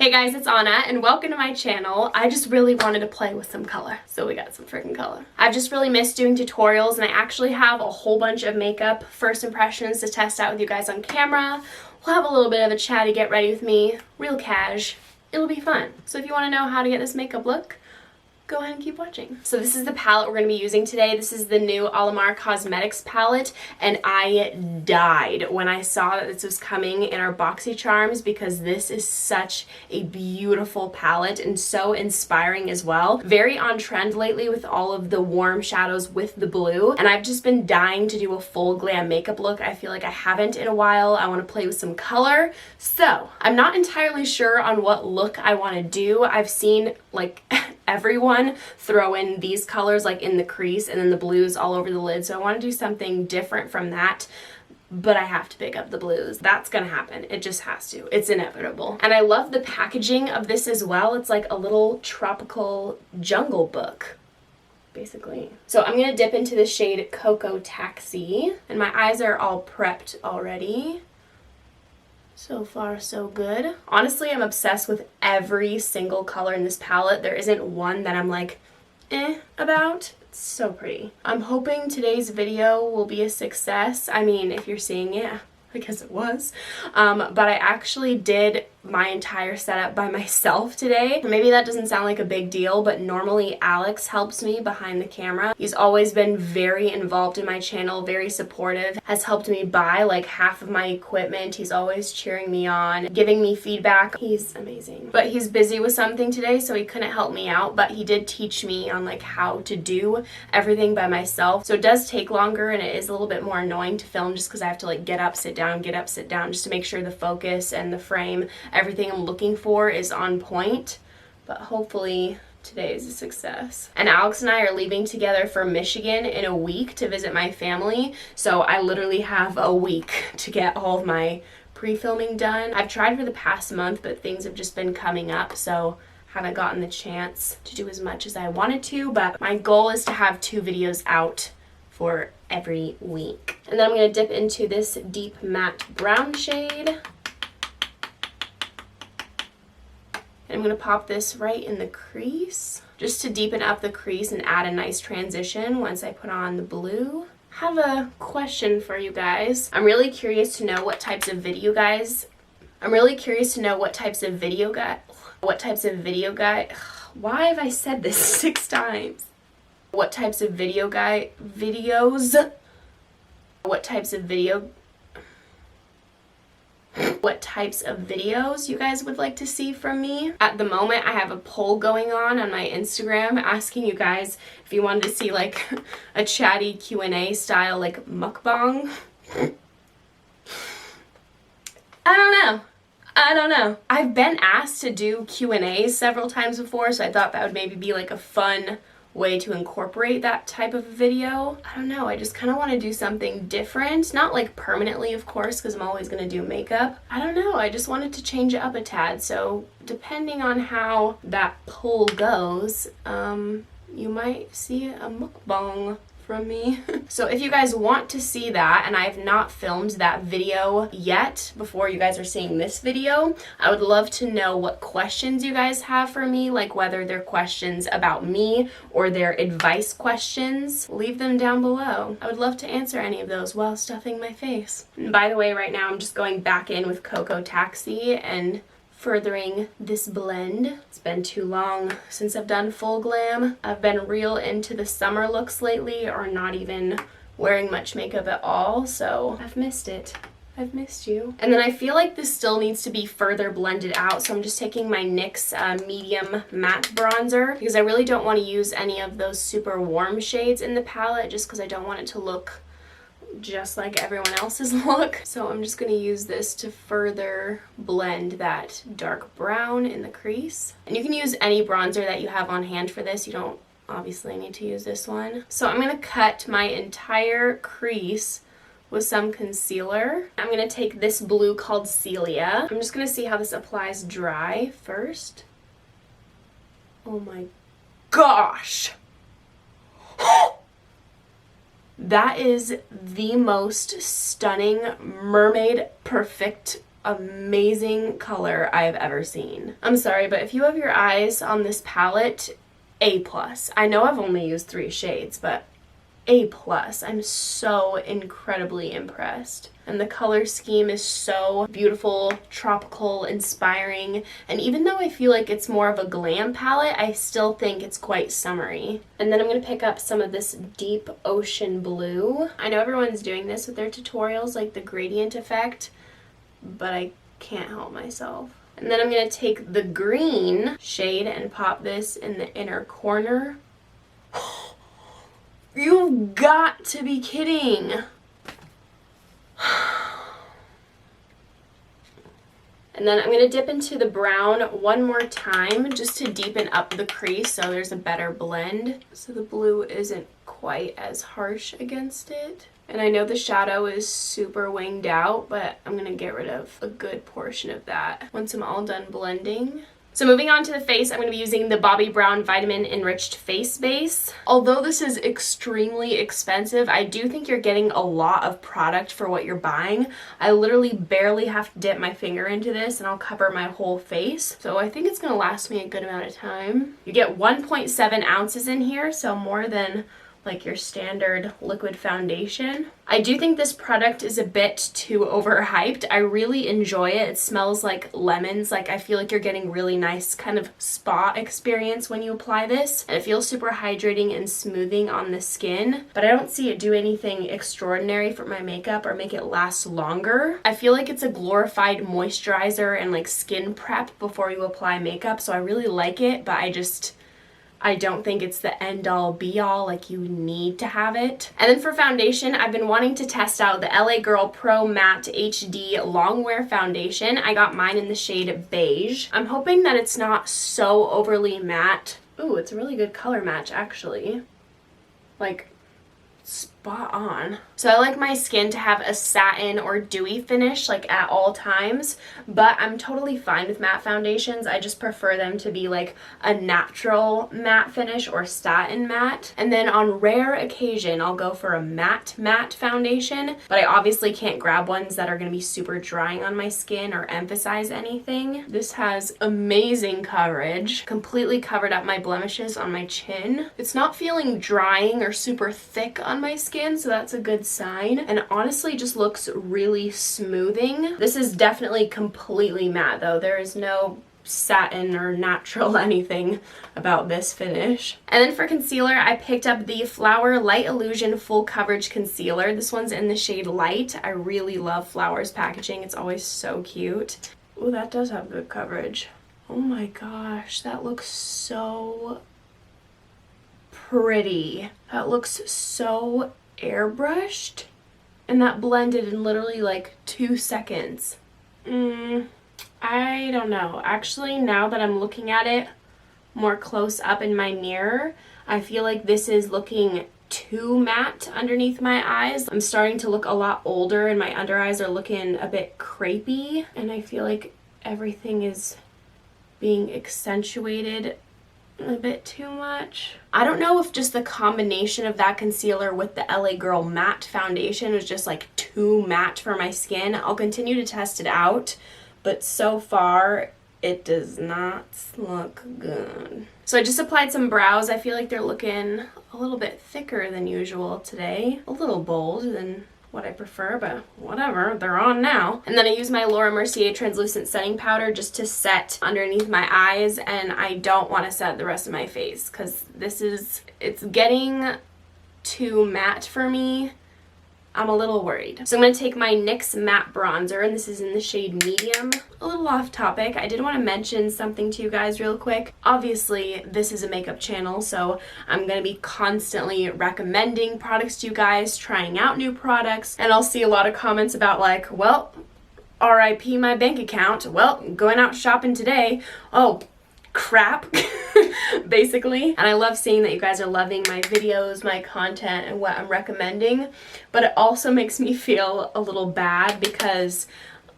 Hey guys, it's Anna and welcome to my channel. I just really wanted to play with some color, so we got some freaking color. I've just really missed doing tutorials and I actually have a whole bunch of makeup first impressions to test out with you guys on camera. We'll have a little bit of a chatty get ready with me, real cash. It'll be fun. So if you want to know how to get this makeup look, go ahead and keep watching. So this is the palette we're going to be using today. This is the new Alamar Cosmetics palette, and I died when I saw that this was coming in our BoxyCharms because this is such a beautiful palette and so inspiring as well. Very on trend lately with all of the warm shadows with the blue, and I've just been dying to do a full glam makeup look. I feel like I haven't in a while. I want to play with some color. So I'm not entirely sure on what look I want to do. I've seen like everyone throw in these colors like in the crease and then the blues all over the lid, so I want to do something different from that, but I have to pick up the blues. That's gonna happen. It just has to. It's inevitable. And I love the packaging of this as well. It's like a little tropical jungle book, basically. So I'm gonna dip into the shade Cocoa Taxi, and my eyes are all prepped already. So far, so good. Honestly, I'm obsessed with every single color in this palette. There isn't one that I'm like, about. It's so pretty. I'm hoping today's video will be a success. I mean, if you're seeing it, I guess it was. But I actually did my entire setup by myself today. Maybe that doesn't sound like a big deal, but normally Alex helps me behind the camera. He's always been very involved in my channel, very supportive, has helped me buy like half of my equipment. He's always cheering me on, giving me feedback. He's amazing. But he's busy with something today, so he couldn't help me out, but he did teach me on like how to do everything by myself. So it does take longer and it is a little bit more annoying to film just because I have to like get up, sit down, just to make sure the focus and the frame, everything I'm looking for is on point. But hopefully today is a success. And Alex and I are leaving together for Michigan in a week to visit my family, so I literally have a week to get all of my pre-filming done. I've tried for the past month, but things have just been coming up, so haven't gotten the chance to do as much as I wanted to, but my goal is to have 2 videos out for every week. And then I'm going to dip into this deep matte brown shade. And I'm going to pop this right in the crease just to deepen up the crease and add a nice transition once I put on the blue. I have a question for you guys. I'm really curious to know what types of video guys why have I said this 6 times? What types of videos you guys would like to see from me. At the moment, I have a poll going on my Instagram asking you guys if you wanted to see like a chatty Q&A style like mukbang. I don't know. I've been asked to do Q&As several times before, so I thought that would maybe be like a fun way to incorporate that type of video. I don't know, I just kind of want to do something different. Not like permanently, of course, because I'm always going to do makeup. I don't know, I just wanted to change it up a tad, so depending on how that poll goes, you might see a mukbang from me. So if you guys want to see that, and I have not filmed that video yet before you guys are seeing this video, I would love to know what questions you guys have for me, like whether they're questions about me or they're advice questions. Leave them down below. I would love to answer any of those while stuffing my face. And by the way, right now I'm just going back in with Cocoa Taxi and furthering this blend. It's been too long since I've done full glam. I've been real into the summer looks lately, or not even wearing much makeup at all, so I've missed it. I've missed you. And then I feel like this still needs to be further blended out, so I'm just taking my NYX medium matte bronzer because I really don't want to use any of those super warm shades in the palette just because I don't want it to look just like everyone else's look. So I'm just going to use this to further blend that dark brown in the crease. And you can use any bronzer that you have on hand for this. You don't obviously need to use this one. So I'm going to cut my entire crease with some concealer. I'm going to take this blue called Celia. I'm just going to see how this applies dry first. Oh my gosh! That is the most stunning mermaid perfect amazing color I have ever seen. I'm sorry, but if you have your eyes on this palette, A+. I know I've only used 3 shades, but A+. I'm so incredibly impressed. And the color scheme is so beautiful, tropical, inspiring. And even though I feel like it's more of a glam palette, I still think it's quite summery. And then I'm going to pick up some of this deep ocean blue. I know everyone's doing this with their tutorials, like the gradient effect, but I can't help myself. And then I'm going to take the green shade and pop this in the inner corner. You've got to be kidding. And then I'm going to dip into the brown one more time just to deepen up the crease so there's a better blend. So the blue isn't quite as harsh against it. And I know the shadow is super winged out, but I'm going to get rid of a good portion of that once I'm all done blending. So moving on to the face, I'm going to be using the Bobbi Brown Vitamin Enriched Face Base. Although this is extremely expensive, I do think you're getting a lot of product for what you're buying. I literally barely have to dip my finger into this and I'll cover my whole face. So I think it's going to last me a good amount of time. You get 1.7 ounces in here, so more than like your standard liquid foundation. I do think this product is a bit too overhyped. I really enjoy it. It smells like lemons. Like I feel like you're getting really nice kind of spa experience when you apply this. And it feels super hydrating and smoothing on the skin. But I don't see it do anything extraordinary for my makeup or make it last longer. I feel like it's a glorified moisturizer and like skin prep before you apply makeup. So I really like it, but I don't think it's the end-all be-all, like you need to have it. And then for foundation, I've been wanting to test out the LA Girl Pro Matte HD Longwear Foundation. I got mine in the shade Beige. I'm hoping that it's not so overly matte. Ooh, it's a really good color match, actually. Like, spot on. So I like my skin to have a satin or dewy finish like at all times, but I'm totally fine with matte foundations. I just prefer them to be like a natural matte finish or satin matte. And then on rare occasion, I'll go for a matte foundation, but I obviously can't grab ones that are going to be super drying on my skin or emphasize anything. This has amazing coverage, completely covered up my blemishes on my chin. It's not feeling drying or super thick on my skin, so that's a good sign. And honestly just looks really smoothing. This is definitely completely matte though. There is no satin or natural anything about this finish. And then for concealer, I picked up the Flower Light Illusion Full Coverage Concealer. This one's in the shade Light. I really love Flowers packaging. It's always so cute. Oh, that does have good coverage. Oh my gosh, that looks so pretty. That looks so airbrushed, and that blended in literally like 2 seconds. I don't know. Actually, now that I'm looking at it more close up in my mirror, I feel like this is looking too matte underneath my eyes. I'm starting to look a lot older and my under eyes are looking a bit crepey, and I feel like everything is being accentuated a bit too much. I don't know if just the combination of that concealer with the LA Girl Matte Foundation was just like too matte for my skin. I'll continue to test it out, but so far it does not look good. So I just applied some brows. I feel like they're looking a little bit thicker than usual today. A little bold than what I prefer, but whatever, they're on now. And then I use my Mercier translucent setting powder just to set underneath my eyes, and I don't want to set the rest of my face because it's getting too matte for me. I'm a little worried. So I'm going to take my NYX matte bronzer, and this is in the shade Medium. A little off topic, I did want to mention something to you guys real quick. Obviously, this is a makeup channel, so I'm going to be constantly recommending products to you guys, trying out new products, and I'll see a lot of comments about like, well, RIP my bank account. Well, going out shopping today. Oh, crap. Basically. And I love seeing that you guys are loving my videos, my content, and what I'm recommending, but it also makes me feel a little bad because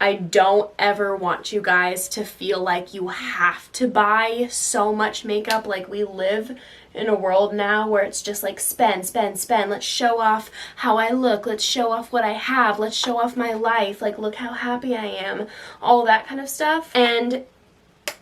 I don't ever want you guys to feel like you have to buy so much makeup. Like, we live in a world now where it's just like spend, spend, spend. Let's show off how I look. Let's show off what I have. Let's show off my life. Like, look how happy I am. All that kind of stuff. And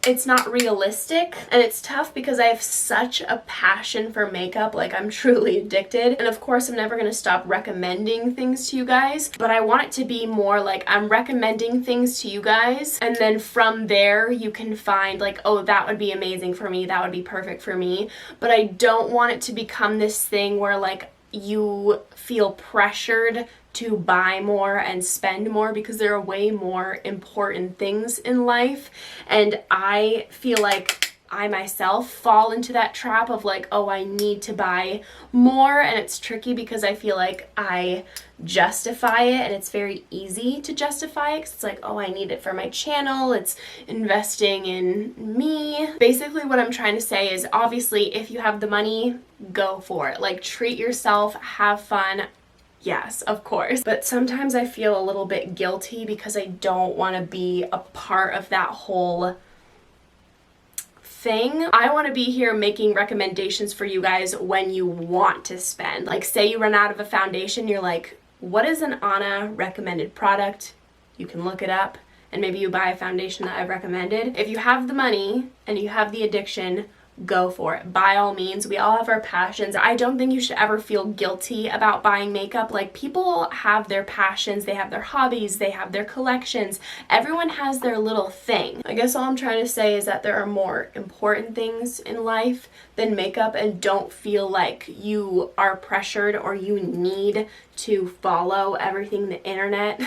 it's not realistic, and it's tough because I have such a passion for makeup. Like, I'm truly addicted, and of course I'm never going to stop recommending things to you guys, but I want it to be more like I'm recommending things to you guys, and then from there you can find like, oh, that would be amazing for me, that would be perfect for me. But I don't want it to become this thing where like you feel pressured to buy more and spend more, because there are way more important things in life. And I feel like I myself fall into that trap of like, oh, I need to buy more. And it's tricky because I feel like I justify it, and it's very easy to justify it because it's like, oh, I need it for my channel, it's investing in me. Basically what I'm trying to say is, obviously if you have the money, go for it. Like, treat yourself, have fun. Yes, of course. But sometimes I feel a little bit guilty because I don't want to be a part of that whole thing. I want to be here making recommendations for you guys when you want to spend. Like, say you run out of a foundation, you're like, what is an Anna recommended product? You can look it up, and maybe you buy a foundation that I've recommended. If you have the money and you have the addiction, go for it. By all means, we all have our passions. I don't think you should ever feel guilty about buying makeup. Like, people have their passions, they have their hobbies, they have their collections. Everyone has their little thing. I guess all I'm trying to say is that there are more important things in life than makeup, and don't feel like you are pressured or you need to follow everything the internet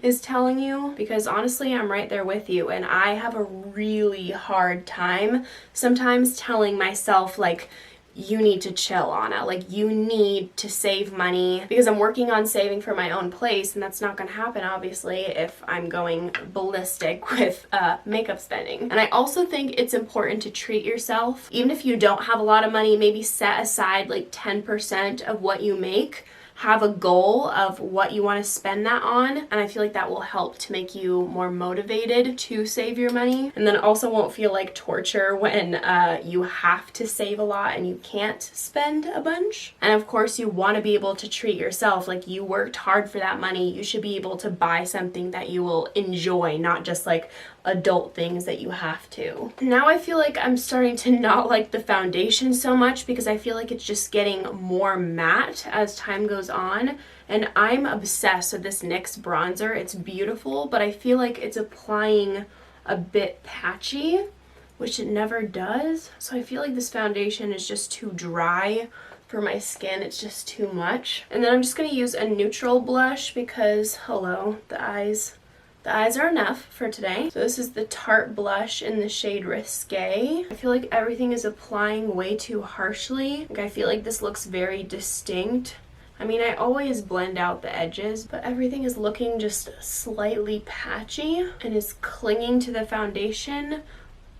is telling you, because honestly, I'm right there with you, and I have a really hard time sometimes telling myself like, you need to chill, Anna. Like, you need to save money, because I'm working on saving for my own place, and that's not going to happen, obviously, if I'm going ballistic with makeup spending. And I also think it's important to treat yourself. Even if you don't have a lot of money, maybe set aside like 10% of what you make. Have a goal of what you want to spend that on, and I feel like that will help to make you more motivated to save your money, and then also won't feel like torture when you have to save a lot and you can't spend a bunch. And of course, you want to be able to treat yourself. Like, you worked hard for that money, you should be able to buy something that you will enjoy, not just like adult things that you have to. Now I feel like I'm starting to not like the foundation so much, because I feel like it's just getting more matte as time goes on, and I'm obsessed with this NYX bronzer. It's beautiful, but I feel like it's applying a bit patchy, which it never does. So I feel like this foundation is just too dry for my skin. It's just too much. And then I'm just going to use a neutral blush because, hello, the eyes are enough for today. So this is the Tarte blush in the shade Risque. I feel like everything is applying way too harshly. Like, I feel like this looks very distinct. I mean, I always blend out the edges, but everything is looking just slightly patchy and is clinging to the foundation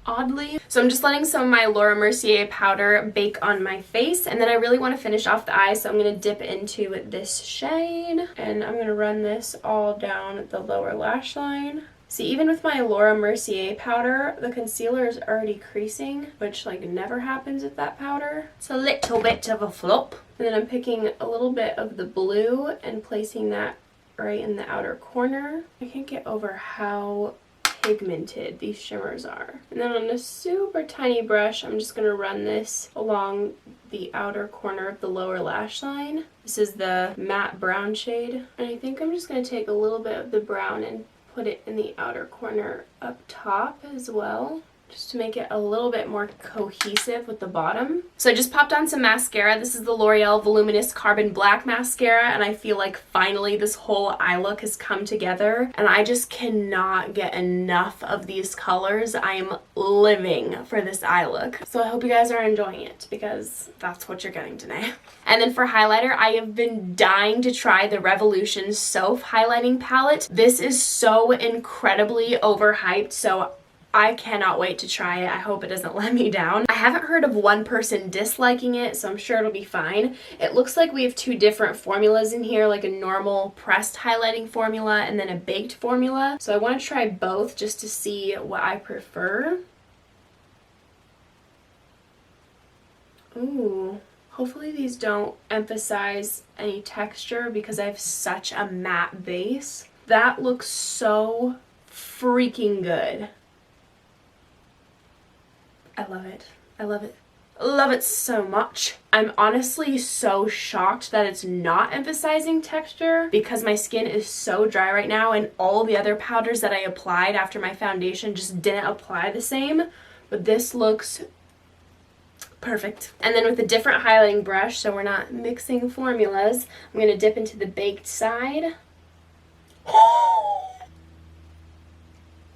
oddly. So I'm just letting some of my Mercier powder bake on my face, and then I really want to finish off the eyes, so I'm going to dip into this shade, and I'm going to run this all down the lower lash line. See, even with my Mercier powder, the concealer is already creasing, which like never happens with that powder. It's a little bit of a flop. And then I'm picking a little bit of the blue and placing that right in the outer corner. I can't get over how pigmented these shimmers are. And then on a super tiny brush, I'm just going to run this along the outer corner of the lower lash line. This is the matte brown shade, and I think I'm just going to take a little bit of the brown and put it in the outer corner up top as well, just to make it a little bit more cohesive with the bottom. So I just popped on some mascara. This is the Loreal Voluminous Carbon Black Mascara, and I feel like finally this whole eye look has come together, and I just cannot get enough of these colors. I am living for this eye look. So I hope you guys are enjoying it, because that's what you're getting today. And then for highlighter, I have been dying to try the Revolution Soph highlighting palette. This is so incredibly overhyped, so I cannot wait to try it. I hope it doesn't let me down. I haven't heard of one person disliking it, so I'm sure it'll be fine. It looks like we have two different formulas in here, like a normal pressed highlighting formula and then a baked formula. So I want to try both just to see what I prefer. Ooh. Hopefully these don't emphasize any texture because I have such a matte base. That looks so freaking good. I love it. I love it. I love it so much. I'm honestly so shocked that it's not emphasizing texture because my skin is so dry right now and all the other powders that I applied after my foundation just didn't apply the same. But this looks perfect. And then with a different highlighting brush, so we're not mixing formulas, I'm going to dip into the baked side.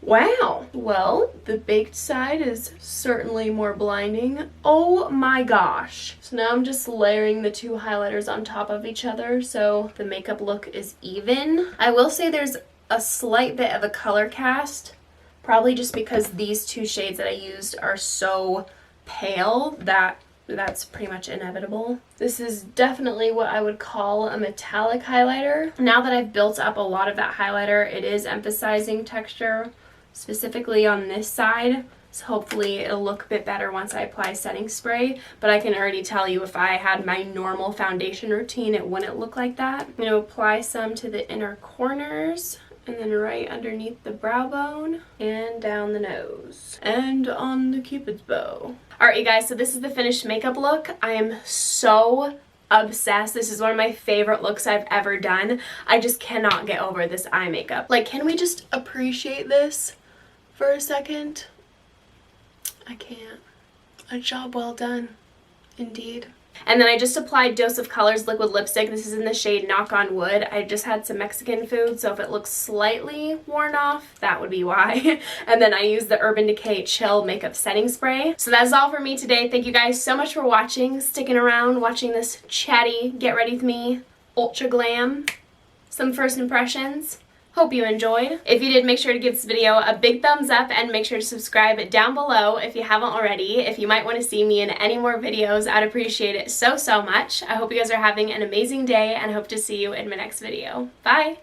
Wow. Well, the baked side is certainly more blinding. Oh my gosh. So now I'm just layering the two highlighters on top of each other so the makeup look is even. I will say there's a slight bit of a color cast, probably just because these two shades that I used are so pale that's pretty much inevitable. This is definitely what I would call a metallic highlighter. Now that I've built up a lot of that highlighter, it is emphasizing texture, specifically on this side. So hopefully it'll look a bit better once I apply setting spray, but I can already tell you if I had my normal foundation routine, it wouldn't look like that. I'm going to apply some to the inner corners, and then right underneath the brow bone, and down the nose, and on the cupid's bow. Alright you guys, so this is the finished makeup look. I am so obsessed. This is one of my favorite looks I've ever done. I just cannot get over this eye makeup. Like, can we just appreciate this for a second? I can't. A job well done, indeed. And then I just applied Dose of Colors liquid lipstick. This is in the shade Knock on Wood. I just had some Mexican food, so if it looks slightly worn off, that would be why. And then I used the Urban Decay Chill Makeup Setting Spray. So that's all for me today. Thank you guys so much for watching, sticking around, watching this chatty, get ready with me, ultra glam, some first impressions. Hope you enjoyed. If you did, make sure to give this video a big thumbs up and make sure to subscribe down below if you haven't already. If you might want to see me in any more videos, I'd appreciate it so much. I hope you guys are having an amazing day and hope to see you in my next video. Bye!